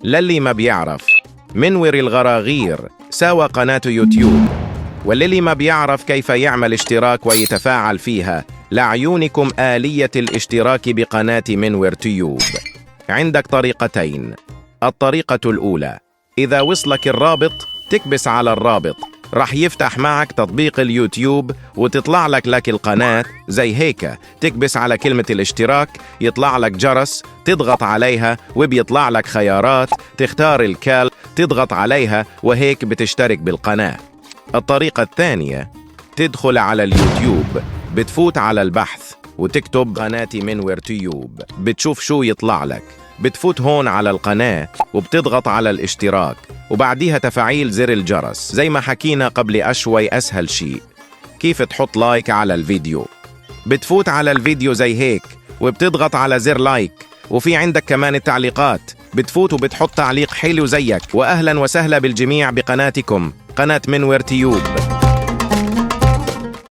للي ما بيعرف، منور الغراغير ساوى قناة يوتيوب، واللي ما بيعرف كيف يعمل اشتراك ويتفاعل فيها، لعيونكم آلية الاشتراك بقناة منور تيوب. عندك طريقتين. الطريقة الأولى، إذا وصلك الرابط تكبس على الرابط، رح يفتح معك تطبيق اليوتيوب وتطلع لك القناة زي هيك. تكبس على كلمة الاشتراك، يطلع لك جرس، تضغط عليها وبيطلع لك خيارات، تختار الكال، تضغط عليها وهيك بتشترك بالقناة. الطريقة الثانية، تدخل على اليوتيوب، بتفوت على البحث وتكتب قناة منور تيوب، بتشوف شو يطلع لك، بتفوت هون على القناة وبتضغط على الاشتراك، وبعديها تفعيل زر الجرس زي ما حكينا قبل أشوي. أسهل شيء كيف تحط لايك على الفيديو، بتفوت على الفيديو زي هيك وبتضغط على زر لايك، وفي عندك كمان التعليقات، بتفوت وبتحط تعليق حلو زيك. وأهلا وسهلا بالجميع بقناتكم قناة منور تيوب.